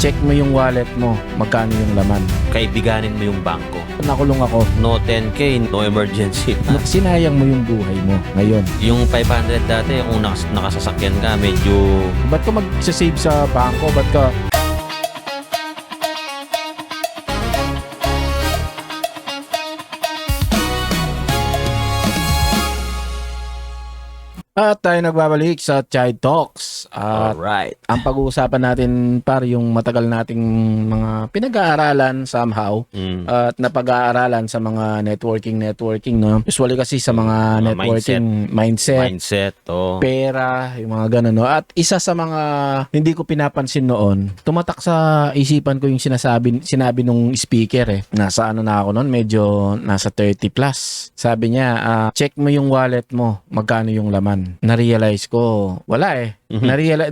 check mo yung wallet mo, magkano yung laman. Kaibiganin mo yung bangko. Nakulong ako, No 10K, no emergency. sinayang mo yung buhay mo ngayon. Yung 500 dati, kung nakasasakyan ka, medyo... Ba't ka mag-save sa bangko? Ba't ka... At tayo nagbabalik sa Chai Talks. At Alright. ang pag-uusapan natin par yung matagal nating mga pinag-aaralan somehow at napag-aaralan sa mga networking no. Usually kasi sa mga networking mindset, pera, yung mga ganun no. At isa sa mga hindi ko pinapansin noon, tumatak sa isipan ko yung sinabi nung speaker Nasa ano na ako noon, medyo nasa 30 plus. Sabi niya, check mo yung wallet mo, magkano yung laman. Na-realize ko, wala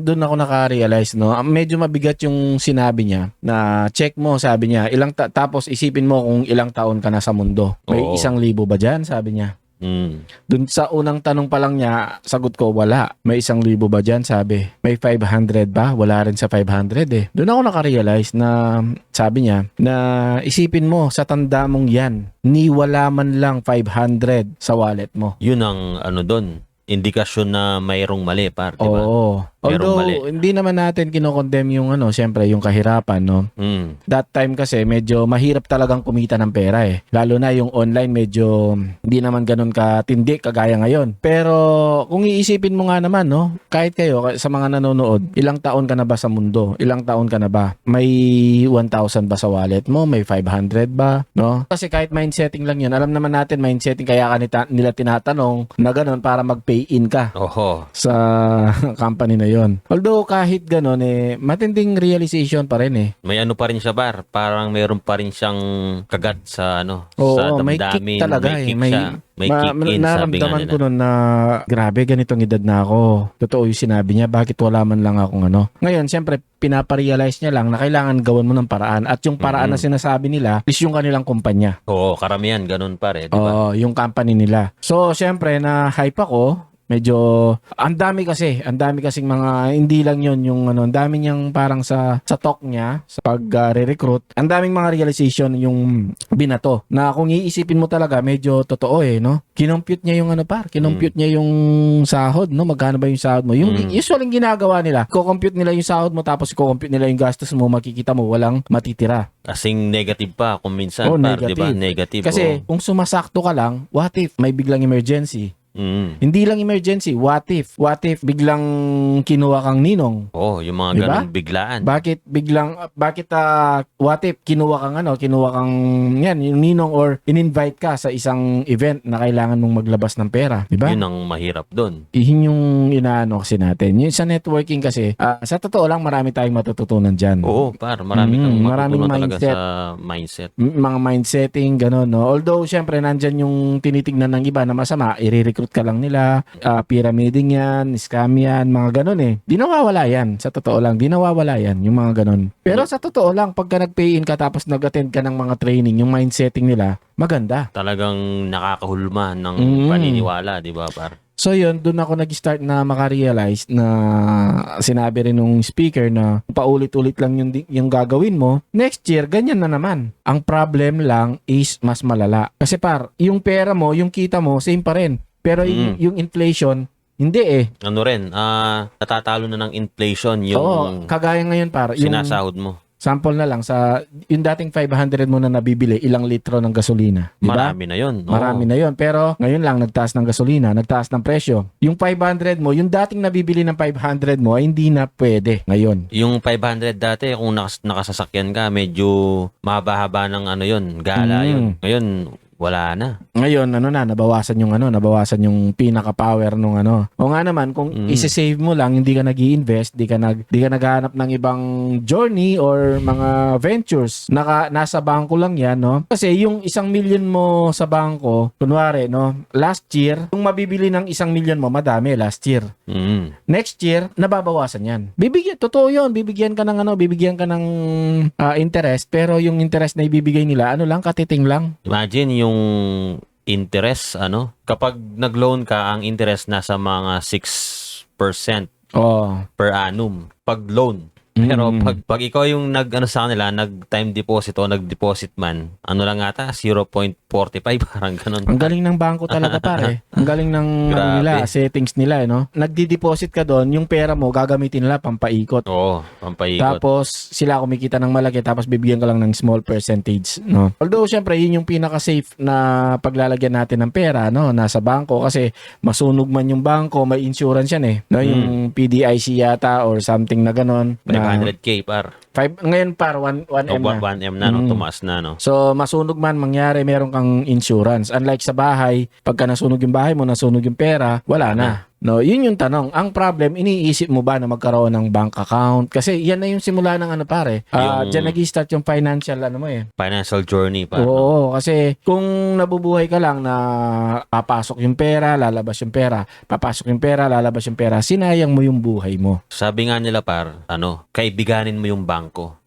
doon ako naka-realize no. Medyo mabigat yung sinabi niya na check mo, sabi niya, tapos isipin mo kung ilang taon ka na sa mundo. May 1,000 ba diyan, sabi niya. Doon sa unang tanong pa lang niya, sagot ko wala. May 1,000 ba diyan, sabi. May 500 ba? Wala rin sa 500 Doon ako naka-realize na sabi niya na isipin mo sa tanda mong yan, ni wala man lang 500 sa wallet mo. Yun ang ano doon. Indikasyon na mayroong mali, par, di ba? Oo. Although, hindi naman natin kinokondem yung syempre, yung kahirapan, no? That time kasi, medyo mahirap talagang kumita ng pera Lalo na yung online, medyo hindi naman ganun katindi, kagaya ngayon. Pero, kung iisipin mo nga naman, no? Kahit kayo, sa mga nanonood, ilang taon ka na ba sa mundo? Ilang taon ka na ba? May 1,000 ba sa wallet mo? May 500 ba? No? Kasi kahit mindsetting lang yun, alam naman natin, mindsetting, kaya nila tinatanong na ganun para mag-pay in ka sa company na yon. Although kahit gano'n matinding realization pa rin May ano pa rin siya, bar. Parang meron pa rin siyang kagat sa Oo, sa may kick damdamin. talaga may kick siya. May kick in, sabi nga naramdaman nila. ko nun na grabe, ganitong edad na ako. Totoo yung sinabi niya, bakit wala man lang akong Ngayon, siyempre, pinaparealize niya lang na kailangan gawan mo ng paraan. At yung paraan na sinasabi nila is yung kanilang kumpanya. Oo, karamihan, ganun pa rin, di ba? Oo, yung company nila. So, siyempre, na-hype ako. Medyo, ang dami kasing mga, hindi lang yon yung ang dami niyang parang sa talk niya, sa pag-re-recruit, ang daming mga realization yung binato, na kung iisipin mo talaga, medyo totoo no? Kinompute niya yung kinompute niya yung sahod, no? Magkano ba yung sahod mo? Yung usually yung ginagawa nila, ko-compute nila yung sahod mo, tapos ko-compute nila yung gastos mo, makikita mo, walang matitira. Kasing negative pa kung minsan, par, di ba? Negative. Kasi, kung sumasakto ka lang, what if may biglang emergency? Hindi lang emergency, what if biglang kinuha kang ninong? Yung mga diba? ganung biglaan. What if kinuha kang yan, yung ninong, or in-invite ka sa isang event na kailangan mong maglabas ng pera, di ba? Yun ang mahirap doon. Yun yung inaano kasi natin. Yung sa networking kasi, sa totoo lang, marami tayong matututunan dyan. Oo, par, marami kang matutunan talaga mindset, sa mindset. Mga mindsetting, gano'n, no? Although, syempre, nandyan yung tinitignan ng iba na masama, i-recruit ka lang nila, pyramiding yan, scam yan, mga ganun Di nawawala yan. Sa totoo lang, di nawawala yan, yung mga ganun. Pero sa totoo lang, pagka nag-pay in ka tapos nag-attend ka ng mga training, yung mindsetting nila, maganda. Talagang nakakahulma ng paniniwala, di ba, par? So yun, doon ako nag-start na makarealize na sinabi rin nung speaker na paulit-ulit lang yung gagawin mo, next year, ganyan na naman. Ang problem lang is mas malala. Kasi par, yung pera mo, yung kita mo, same pa rin. Pero yung inflation, hindi Ano rin, natatalo na ng inflation yung kagaya ngayon par, yung sinasahod mo. Sample na lang, sa yung dating 500 mo na nabibili, ilang litro ng gasolina. Diba? Marami na yun. Marami na yun. Pero ngayon lang, nagtaas ng gasolina, nagtaas ng presyo. Yung 500 mo, yung dating nabibili ng 500 mo, ay hindi na pwede ngayon. Yung 500 dati, kung nakasasakyan ka, medyo mahaba-haba ng gala yun. Ngayon, wala na. Ngayon, nabawasan yung pinaka-power nung O nga naman, kung isi-save mo lang, hindi ka nag-i-invest, di ka naghahanap ng ibang journey or mga ventures. Nasa bangko lang yan, no? Kasi yung 1 million mo sa bangko, kunwari, no? Last year, kung mabibili ng 1 million mo, madami last year. Next year, nababawasan yan. Totoo yun, bibigyan ka ng interest, pero yung interest na ibibigay nila, katiting lang. Imagine yung interest, kapag nag-loan ka, ang interest nasa mga 6% per annum. Pag loan, Pero pag ikaw yung nag-ano sa kanila, nag-time deposit o nag-deposit man, ano lang ata, 0.45, parang ganun. Ang galing ng bangko talaga pare. Ang galing ng ano nila, settings nila, no? Nagdi-deposit ka doon, yung pera mo gagamitin nila pampaikot. Oo, pampaikot. Tapos sila kumikita ng malaki tapos bibigyan ka lang ng small percentage, no? Although syempre yun yung pinaka-safe na paglalagyan natin ng pera, no? Nasa bangko kasi masunog man yung bangko, may insurance yan eh. No, yung PDIC yata or something na ganon. 500K par. Ngayon par 1M na. 1M na, no? Tumaas na, no? So, masunog man, mangyari, meron kang insurance. Unlike sa bahay, pagka nasunog yung bahay mo, nasunog yung pera, wala na. No, yun yung tanong. Ang problem, iniisip mo ba na magkaroon ng bank account? Kasi yan na yung simula ng ano pare. Diyan nag-start yung financial ano mo eh. Financial journey pa. Oo, kasi kung nabubuhay ka lang na papasok yung pera, lalabas yung pera, papasok yung pera, lalabas yung pera, sinayang mo yung buhay mo. Sabi nga nila par, kaibiganin mo yung bangko.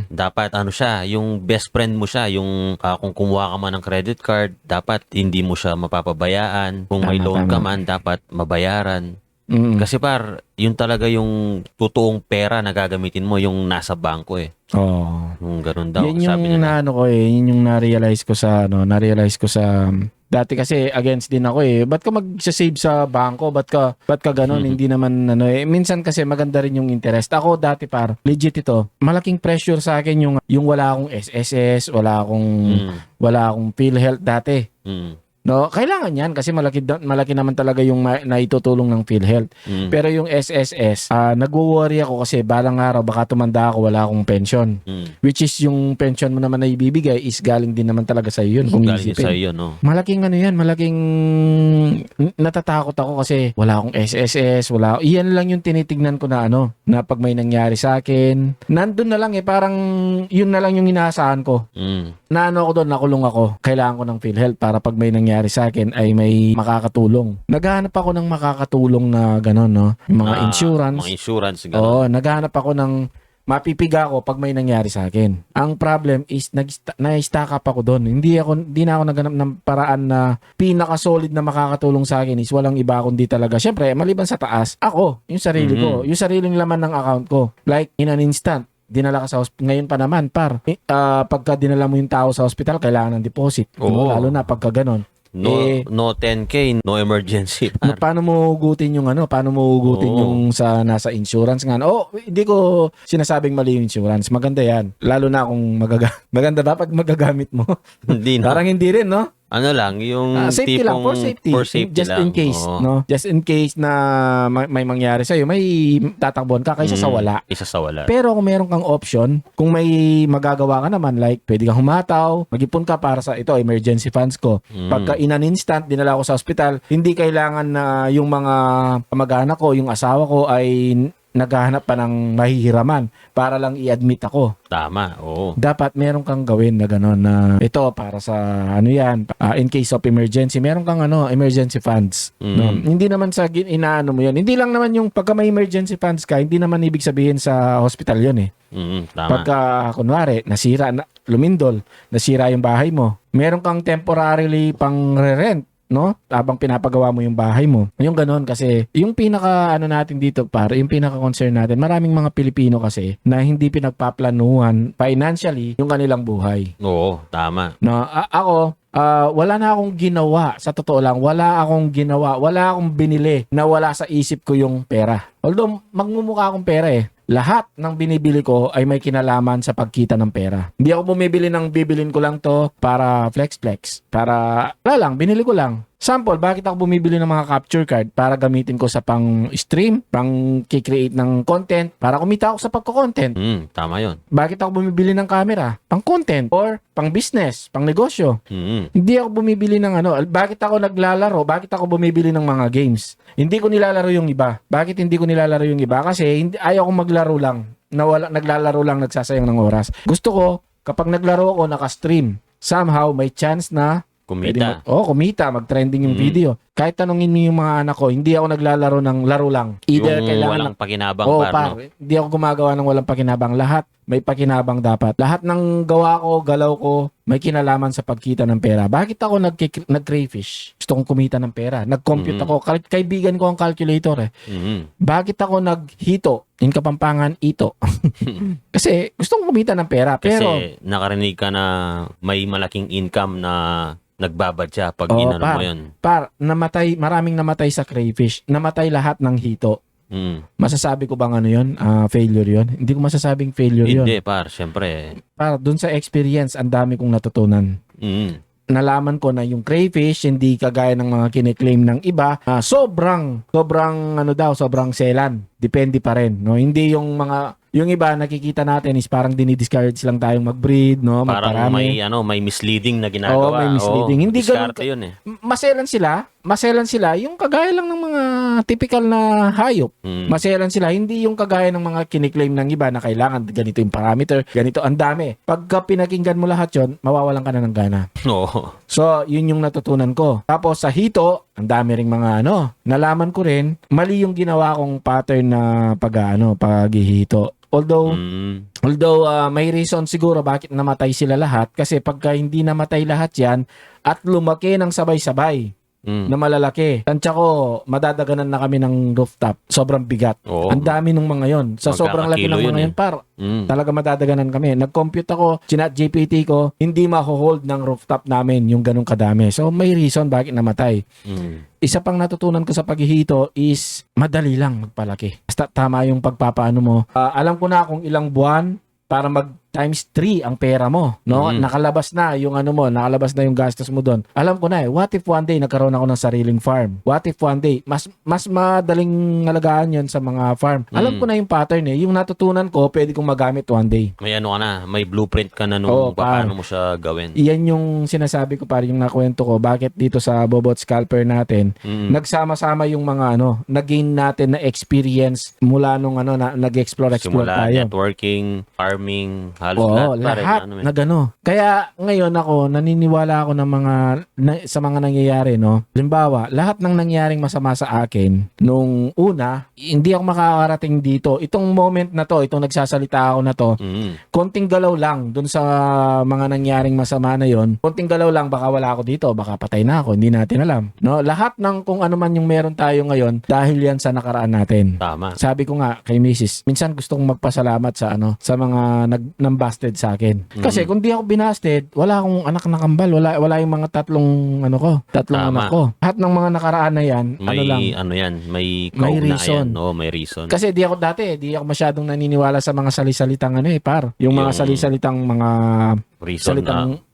Dapat siya, yung best friend mo siya, yung kung kumuha ka man ng credit card, dapat hindi mo siya mapapabayaan. Kung may loan ka man, dapat mabayaran. Kasi par, yun talaga yung totoong pera na gagamitin mo, yung nasa bangko eh. Yung ganun daw, yan sabi yung nila. yun yung na-realize ko sa dati kasi against din ako eh. Ba't ka mag-save sa bangko? Ba't ka ganun? Hindi naman minsan kasi maganda rin yung interest. Ako dati par, legit ito. Malaking pressure sa akin yung wala akong SSS, wala akong PhilHealth dati. No, kailangan yan kasi malaki naman talaga yung naitutulong ng PhilHealth. Pero yung SSS, nagwo-worry ako kasi balang araw baka tumanda ako, wala akong pension. Which is yung pension mo naman na ibibigay is galing din naman talaga sa iyo yun. Kung Galing isipin. sa iyo, no? Malaking malaking natatakot ako kasi wala akong SSS, iyan lang yung tinitignan ko na na pag may nangyari sa akin. Nandun na lang parang yun na lang yung inaasahan ko. Ako doon, nakulong ako. Kailangan ko ng PhilHealth para pag may nangyari sa akin ay may makakatulong. Naghahanap ako ng makakatulong na gano'n, no? Yung mga insurance. Mga insurance, gano'n. Oo, naghahanap ako ng mapipiga ko pag may nangyari sa akin. Ang problem is na-stack up ako doon. Hindi na ako naghanap ng paraan na pinaka-solid na makakatulong sa akin is walang iba kundi talaga. Syempre, maliban sa taas, ako, yung sarili ko, yung sariling laman ng account ko. Like, in an instant, dinala ka sa hospital. Ngayon pa naman, pagka dinala mo yung tao sa hospital, kailangan ng deposit. Lalo na pagka ganon. No 10K, no emergency. Paano mo hugutin yung yung sa nasa insurance nga? Hindi ko sinasabing mali yung insurance. Maganda yan. Lalo na kung maganda ba pag magagamit mo? Hindi, no? Parang hindi rin, no? Yung safety lang, tipong for safety. Just lang. in case, no? Just in case na may mangyari sa'yo, may tatakbuhan ka kaysa sa wala. Isa sa wala. Pero kung meron kang option, kung may magagawa ka naman, like pwede kang humataw, mag-ipon ka para sa emergency funds ko. Pagka in an instant, dinala ko sa hospital, hindi kailangan na yung mga kamag-anak ko, yung asawa ko ay naghahanap pa ng mahihiraman para lang i-admit ako. Tama, oo. Dapat meron kang gawin na gano'n na ito para sa in case of emergency, meron kang emergency funds. No? Hindi naman sa inaano mo yun. Hindi lang naman yung pagka may emergency funds ka, hindi naman ibig sabihin sa hospital yun eh. Tama. Pagka kunwari, lumindol, nasira yung bahay mo, meron kang temporarily pang re-rent, no? Habang pinapagawa mo yung bahay mo. Yung ganon kasi, yung pinaka natin dito yung pinaka concern natin, maraming mga Pilipino kasi na hindi pinagpaplanuhan financially yung kanilang buhay. Oo, tama. No, ako wala na akong ginawa, sa totoo lang, wala akong binili na wala sa isip ko yung pera. Although magmumukha akong pera eh. Lahat ng binibili ko ay may kinalaman sa pagkita ng pera. Hindi ako bumibili ng bibilin ko lang to para flex. Binili ko lang. Sample, bakit ako bumibili ng mga capture card? Para gamitin ko sa pang-stream, pang-create ng content, para kumita ako sa pagko-content. Tama yun. Bakit ako bumibili ng camera? Pang-content or pang-business, pang-negosyo. Hindi ako bumibili ng bakit ako naglalaro? Bakit ako bumibili ng mga games? Hindi ko nilalaro yung iba. Bakit hindi ko nilalaro yung iba? Kasi ayaw kong maglaro lang. Naglalaro lang, nagsasayang ng oras. Gusto ko, kapag naglaro ako, naka-stream. Somehow, may chance na kumita. Kumita. Mag-trending yung video. Kahit tanungin mo yung mga anak ko, hindi ako naglalaro ng laro lang. Either Yung kailangan walang pakinabang, Oo, par, no? Hindi ako gumagawa ng walang pakinabang. Lahat may pakinabang dapat. Lahat ng gawa ko, galaw ko, may kinalaman sa pagkita ng pera. Bakit ako nag-crayfish? Gusto kong kumita ng pera. Nag-compute ako. Kaibigan ko ang calculator eh. Bakit ako naghito? In Kapampangan, ito. Kasi gusto kong kumita ng pera. Pero, Kasi nakarinig ka na may malaking income na nagbabadya pag Oo, inano mo yun. maraming namatay sa crayfish. Namatay lahat ng hito. Masasabi ko bang ano yun? Failure yun? Hindi ko masasabing failure yun. Hindi, par, syempre. Dun sa experience, ang dami kong natutunan. Nalaman ko na yung crayfish, hindi kagaya ng mga kiniklaim ng iba, sobrang selan. Depende pa rin, no? Hindi yung iba nakikita natin is parang dinidiscourage lang tayong mag-breed, no? Parang Magparami. may misleading na ginagawa. Oo, may misleading. Hindi diskarte ganun yun eh. Maselan sila, yung kagaya lang ng mga typical na hayop. Maselan sila, hindi yung kagaya ng mga kiniklaim ng iba na kailangan ganito yung parameter, ganito, ang dami. Pagka pinakinggan mo lahat yon, mawawalan ka na ng gana. Oo. So, yun yung natutunan ko. Tapos sa hito, ang dami ring mga nalaman ko rin, mali yung ginawa kong pattern na paghihito. Although may reason siguro bakit namatay sila lahat, kasi pagka hindi namatay lahat yan at lumaki ng sabay-sabay na malalaki, tansya ko madadaganan na kami ng rooftop. Sobrang bigat. Oo. Ang dami nung mga yon. Sa sobrang laki ng mga Magkakakilo yun, talaga madadaganan kami. Nag-compute ako, GPT ko, hindi ma-hold ng rooftop namin yung ganung kadami. So may reason bakit namatay. Isa pang natutunan ko sa paghihito is madali lang magpalaki. Basta tama yung pagpapaano mo. Alam ko na kung ilang buwan para mag times 3 ang pera mo, no? Nakalabas na yung nakalabas na yung gastos mo doon. Alam ko na what if one day nagkaroon ako ng sariling farm? What if one day mas madaling alagaan 'yon sa mga farm. Alam ko na yung pattern eh. Yung natutunan ko, pwede kong magamit one day. May may blueprint ka na nung paano mo siya gawin. Iyan yung sinasabi ko, yung nakwento ko, bakit dito sa Bobot Scalper natin, nagsama-sama yung mga nag-gain natin na experience mula nung na nag-explore Simula tayo. Networking, farming, lahat na gano. Kaya ngayon ako, naniniwala ako sa mga nangyayari, no? Halimbawa, lahat ng nangyaring masama sa akin, nung una, hindi ako makakarating dito. Itong moment na to, itong nagsasalita ako na to, konting galaw lang dun sa mga nangyaring masama na yon. Konting galaw lang, baka wala ako dito, baka patay na ako, hindi natin alam. No? Lahat ng kung ano man yung meron tayo ngayon, dahil yan sa nakaraan natin. Tama. Sabi ko nga kay Mrs., minsan gusto kong magpasalamat sa sa mga busted sa akin. Kasi kung di ako binasted, wala akong anak na kambal, wala yung mga tatlong anak ko. Lahat ng mga nakaraan na yan, may reason. May reason. Kasi di ako masyadong naniniwala sa mga salisalitang yung mga salisalitang mga reason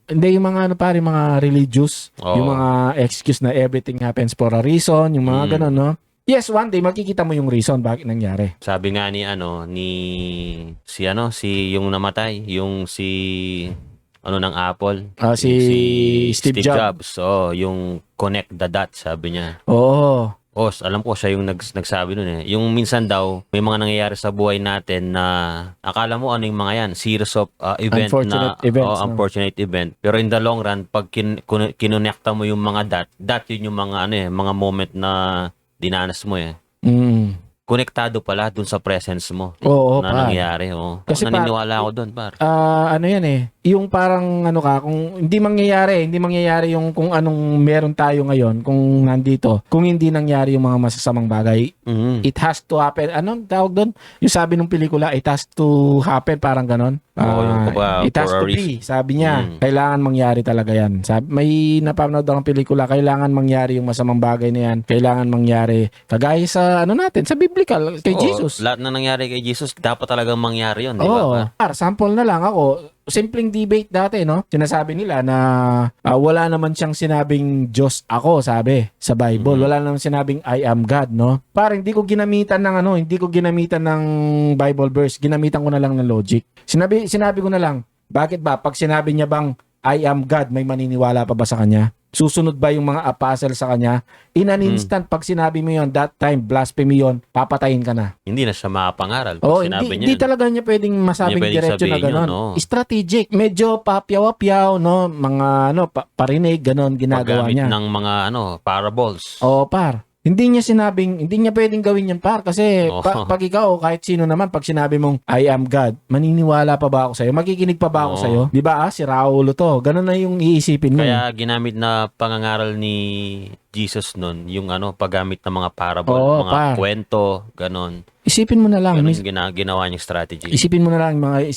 hindi yung mga mga religious, yung mga excuse na everything happens for a reason, yung mga ganun, no? Yes, one day makikita mo yung reason bakit nangyari. Sabi nga ni yung namatay, ng Apple. Si Steve Jobs. Yung connect the dots, sabi niya. Oo. Alam ko siya yung nagsabi nun eh. Yung minsan daw, may mga nangyayari sa buhay natin na akala mo yung mga yan, series of unfortunate event. Pero in the long run, pag kinonekta mo yung mga dot yun yung mga mga moment na dinanas mo eh. Konektado pala dun sa presence mo. Oo, na nangyayari. Kasi naniniwala ako dun, par. Yan eh. Yung parang kung hindi mangyayari yung kung anong meron tayo ngayon, kung nandito, kung hindi nangyari yung mga masasamang bagay, it has to happen. Anong tawag doon? Yung sabi ng pelikula, it has to happen, parang ganon. It has to be. Sabi niya, kailangan mangyari talaga yan. May napanood akong pelikula, kailangan mangyari yung masamang bagay na yan. Kailangan mangyari. Kagaya sa natin, sa biblical, kay Jesus. Lahat na nangyari kay Jesus, dapat talagang mangyari yun, di ba? Sample na lang ako. Simpleng debate dati, no? Sinasabi nila na wala naman siyang sinabing Diyos ako, sabi sa Bible. Wala naman sinabing I am God, no? Parang hindi ko ginamitan ng Bible verse. Ginamitan ko na lang ng logic. Sinabi ko na lang, bakit ba pag sinabi niya bang I am God, may maniniwala pa ba sa kanya? Susunod ba yung mga apostle sa kanya? In an instant, pag sinabi mo yun, that time, blasphemy yun, papatayin ka na. Hindi na siya makapangaral. Oh, Sinabi hindi talaga niya pwedeng masabing pwedeng diretso na sabihin gano'n. yun, no. Strategic. Medyo papyaw-apyaw, no? Mga, parinig, gano'n, ginagawa paggamit niya. ng mga parables. Oo, par. Hindi niya pwedeng gawin yan, par. Kasi Oo. pag ikaw, kahit sino naman, pag sinabi mong, I am God, maniniwala pa ba ako sa'yo? Makikinig pa ba ako Oo. sa'yo? Di ba, si Raulo to. Ganun na yung iisipin mo. Kaya ginamit na pangangaral ni Jesus nun, yung paggamit ng mga parable, Oo, mga par. kwento, ganon. Isipin mo na lang. Ganon ginawa niyang strategy. Isipin mo na lang mga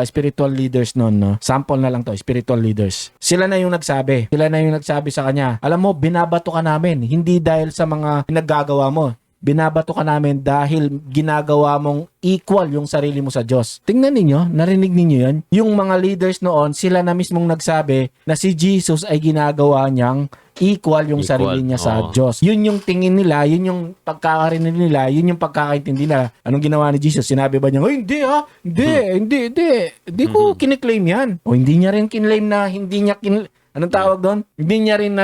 spiritual leaders noon, no? Sample na lang to, spiritual leaders. Sila na yung nagsabi. Sa kanya, alam mo, binabato ka namin. Hindi dahil sa mga pinaggagawa mo. Binabato ka namin dahil ginagawa mong equal yung sarili mo sa Diyos. Tingnan ninyo, narinig ninyo yan? Yung mga leaders noon, sila na mismong nagsabi na si Jesus ay ginagawa niyang equal yung sarili niya sa Oo. Diyos. Yun yung tingin nila, yun yung pagkakarinig nila, yun yung pagkakaintindi nila. Anong ginawa ni Jesus? Sinabi ba niya, hindi ha? Hindi ko kiniklaim yan. O hindi niya rin kinlaim na hindi niya anong tawag doon? Hindi niya rin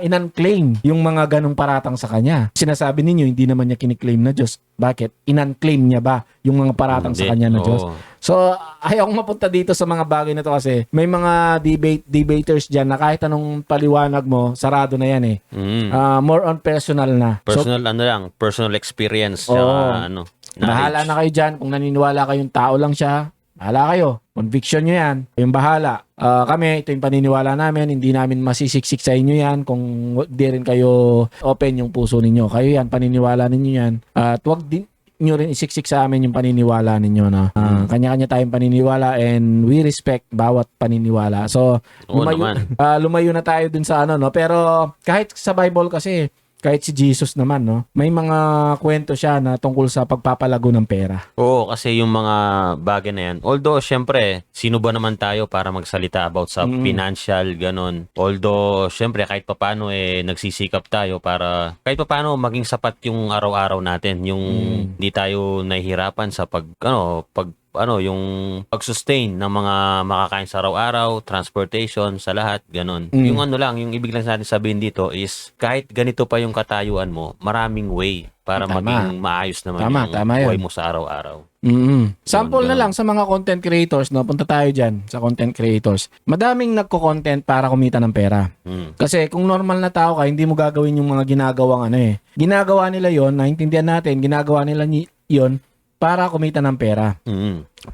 inan-claim yung mga ganong paratang sa kanya. Sinasabi ninyo, hindi naman niya kiniklaim na Diyos. Bakit? Inan-claim niya ba yung mga paratang sa kanya na Diyos? Oo. So, ayaw kong mapunta dito sa mga bagay na to kasi may mga debaters dyan na kahit anong paliwanag mo, sarado na yan eh. More on personal na. Personal experience. Oo. Knowledge. Bahala na kayo dyan. Kung naniniwala kayong tao lang siya, bahala kayo. Conviction nyo yan. Kayong bahala. Kami, ito yung paniniwala namin. Hindi namin masisiksik sa inyo yan kung di rin kayo open yung puso ninyo. Kayo yan, paniniwala ninyo yan. At wag din nyo rin isiksik sa amin yung paniniwala ninyo. No? Kanya-kanya tayong paniniwala and we respect bawat paniniwala. So, lumayo na tayo dun sa no? Pero kahit sa Bible kasi, kahit si Jesus naman, no? May mga kwento siya na tungkol sa pagpapalago ng pera. Oo, kasi yung mga bagay na yan. Although, syempre, sino ba naman tayo para magsalita about sa financial, ganon. Although, syempre, kahit papano nagsisikap tayo para kahit papano maging sapat yung araw-araw natin. Yung hindi tayo nahihirapan sa yung pag-sustain ng mga makakain sa araw-araw, transportation, sa lahat, ganon. Yung yung ibig lang natin sabihin dito is, kahit ganito pa yung katayuan mo, maraming way para maging maayos naman yung buhay mo sa araw-araw. Sample na lang sa mga content creators, no? Punta tayo dyan sa content creators. Madaming nagko-content para kumita ng pera. Kasi kung normal na tao ka, hindi mo gagawin yung mga ginagawang Ginagawa nila yon, naintindihan natin, ginagawa nila yon para kumita ng pera.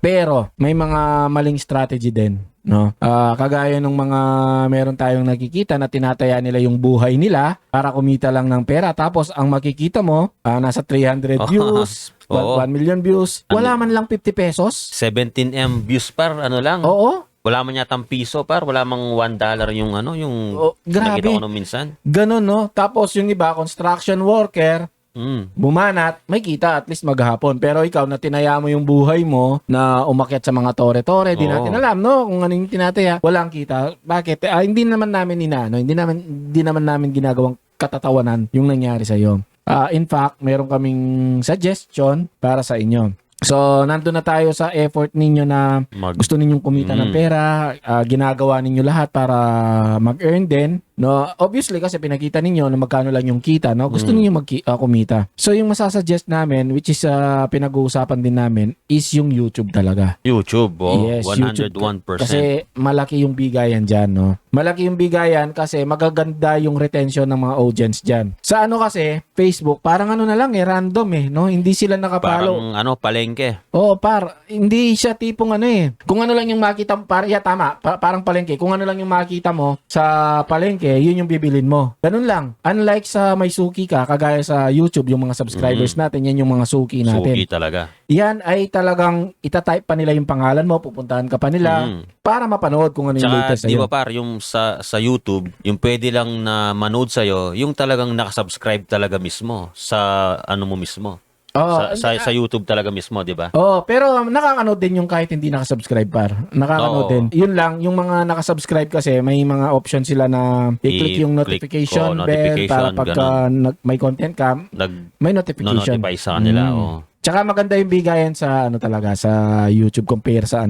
Pero may mga maling strategy din, no? Kagaya ng mga meron tayong nakikita na tinataya nila yung buhay nila para kumita lang ng pera. Tapos ang makikita mo, nasa 300 views, 1 million views, wala man lang 50 pesos. 17M views par, lang. Oo. Wala man yatang piso par, wala mang $1 yung grabe. nakita ko nung minsan. Ganon, no? Tapos yung iba, construction worker, bumanat, may kita at least maghapon. Pero ikaw na tinaya mo yung buhay mo na umakyat sa mga tore-tore, di natin alam, no? Kung ano yung tinataya, walang kita. Bakit? Hindi naman namin hindi naman namin ginagawang katatawanan yung nangyari sa iyo. In fact, meron kaming suggestion para sa inyo. So, nandun na tayo sa effort ninyo na gusto ninyong kumita ng pera, ginagawa ninyo lahat para mag-earn din. No, obviously kasi pinakita ninyo na magkano lang yung kita, no? Gusto niyo kumita. So yung masasuggest namin, which is pinag-uusapan din namin, is yung YouTube talaga. YouTube, Yes, 101%. YouTube. Kasi malaki yung bigayan diyan, no? Malaki yung bigayan kasi magaganda yung retention ng mga audience diyan. Sa kasi Facebook, parang na lang random no? Hindi sila nakapalo. Parang palengke. Oo, hindi siya tipong Kung ano lang yung makita mo, tama, parang palengke. Kung ano lang yung makita mo sa palengke, yun yung bibilin mo. Ganun lang. Unlike sa may suki ka, kagaya sa YouTube, yung mga subscribers natin, yan yung mga suki natin. Suki talaga. Yan ay talagang itatype pa nila yung pangalan mo, pupuntahan ka pa nila para mapanood kung ano yung latest sa'yo. Di ba par, yung sa YouTube, yung pwede lang na manood sa'yo, yung talagang nakasubscribe talaga mismo sa mo mismo. Sa YouTube talaga mismo, di ba? Pero nakakanood din yung kahit hindi nakasubscribe par. Nakakanood din. Yun lang, yung mga nakasubscribe kasi may mga option sila na i-click yung notification bell para pagka may content ka, may notification. No-notify sa kanila, Tsaka maganda yung bigayan sa ano talaga sa YouTube compare sa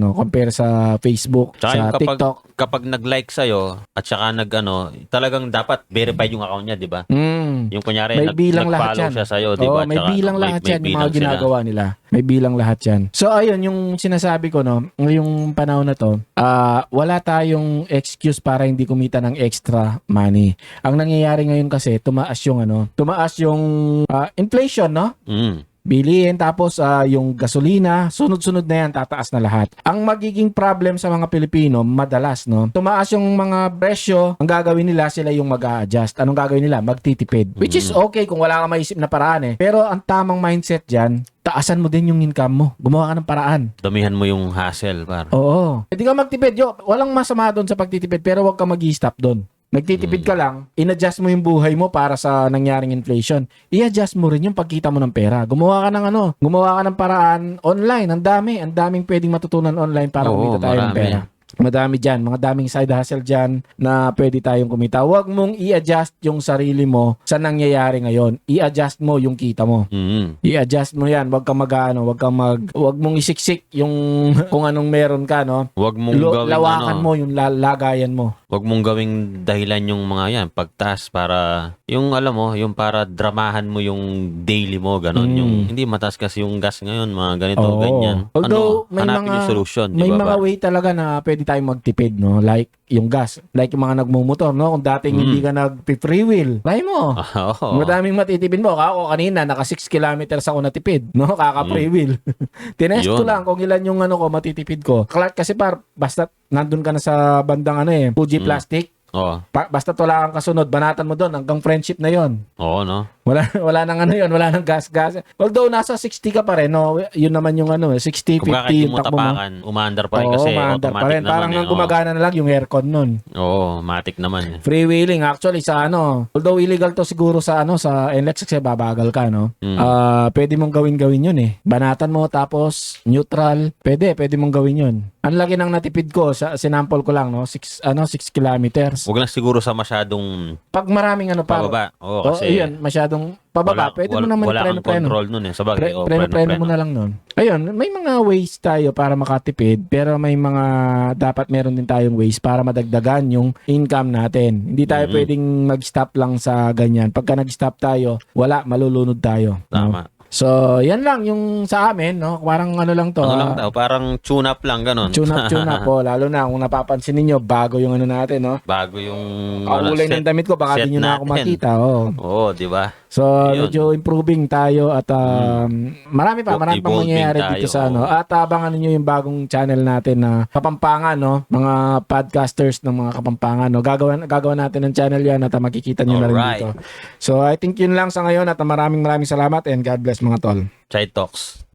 Facebook, Tsaka sa yung TikTok. kapag nag-like sa'yo at saka talagang dapat verified yung account niya, di ba? Yung kunyari, May bilang lahat nag-follow yan. siya sa'yo, di ba? May Tsaka, bilang lahat yan, yung mga bilang sila. ginagawa nila. May bilang lahat yan. So, ayun, yung sinasabi ko, no, ngayong panahon na to, wala tayong excuse para hindi kumita ng extra money. Ang nangyayari ngayon kasi, tumaas yung inflation, no? Bilihin, tapos yung gasolina, sunod-sunod na yan, tataas na lahat. Ang magiging problem sa mga Pilipino, madalas, no? Tumaas yung mga presyo, ang gagawin nila, sila yung mag-a-adjust. Anong gagawin nila? Magtitipid. Which is okay kung wala kang maisip na paraan eh. Pero ang tamang mindset dyan, taasan mo din yung income mo. Gumawa ka ng paraan. Damihan mo yung hassle, par. Oo. Hindi ka magtipid. Walang masama doon sa pagtitipid, pero wag ka mag-i-stop doon. Nagtitipid ka lang, in-adjust mo yung buhay mo para sa nangyaring inflation. I-adjust mo rin yung pagkita mo ng pera. Gumawa ka ng paraan online. Ang daming pwedeng matutunan online para kumita tayo ng pera. Madami dyan, mga daming side hustle dyan na pwede tayong kumita. Huwag mong i-adjust yung sarili mo sa nangyayari ngayon. I-adjust mo yung kita mo. I-adjust mo yan. Huwag mong isiksik yung kung anong meron ka, no? Huwag mong gawing lawakan mo yung lagayan mo. Huwag mong gawing dahilan yung mga yan, pagtaas para, yung alam mo, yung para dramahan mo yung daily mo, ganon. Yung, hindi mataas kasi yung gas ngayon, mga ganito, ganyan. Although, hanapin yung solution, may mga way talaga na pwede tayong magtipid, no? Like yung gas. Like yung mga nagmumotor, no? Kung dating hindi ka nag-free wheel, try mo. Madaming matitipid mo. Ako kanina, naka 6 kilometers ako natipid, no? Kaka-free wheel. Tinest ko lang kung ilan yung matitipid ko. Kasi basta nandun ka na sa bandang Fuji Plastic. Basta wala kang kasunod, banatan mo doon hanggang friendship na yon. Oo, no? Wala nang wala nang gas. Although nasa 60 ka pa rin, no? Yun naman yung 60, 50 kung kahit yung mo takbo mo. tapakan, umaandar pa rin kasi umaandar automatic pa rin. naman. Parang ang gumagana na lang yung aircon nun. Oo, matic naman. Freewheeling actually sa although illegal to siguro sa sa NLEX kasi babagal ka, no? Pwede mong gawin yun eh. Banatan mo tapos neutral, pwede mong gawin yun. Ang laki ng natipid ko, sinample ko lang, no? 6 kilometers. Huwag lang siguro sa masyadong pag maraming pababa. Oo, kasi yun, masyadong pababa. Pwede mo naman wala kang control nun eh. Sabagay, preno mo na lang nun. Ayun, may mga ways tayo para makatipid, pero may mga dapat meron din tayong ways para madagdagan yung income natin. Hindi tayo pwedeng mag-stop lang sa ganyan. Pagka nag-stop tayo, malulunod tayo. Tama. No? So, yan lang yung sa amin, no? Parang lang to. Parang tune-up lang, ganon. Tune-up po. Lalo na kung napapansin ninyo, bago yung natin, no? Bago yung kulay ng damit ko, baka di nyo na ako makita. Oo, di ba? So, medyo improving tayo at marami pang mangyayari dito sa At abangan niyo yung bagong channel natin na Kapampangan, no? Mga podcasters ng mga Kapampangan, no? Gagawa natin ng channel yan at makikita niyo na rin dito. So, I think yun lang sa ngayon at maraming salamat and God bless mga tol. Chai Talks.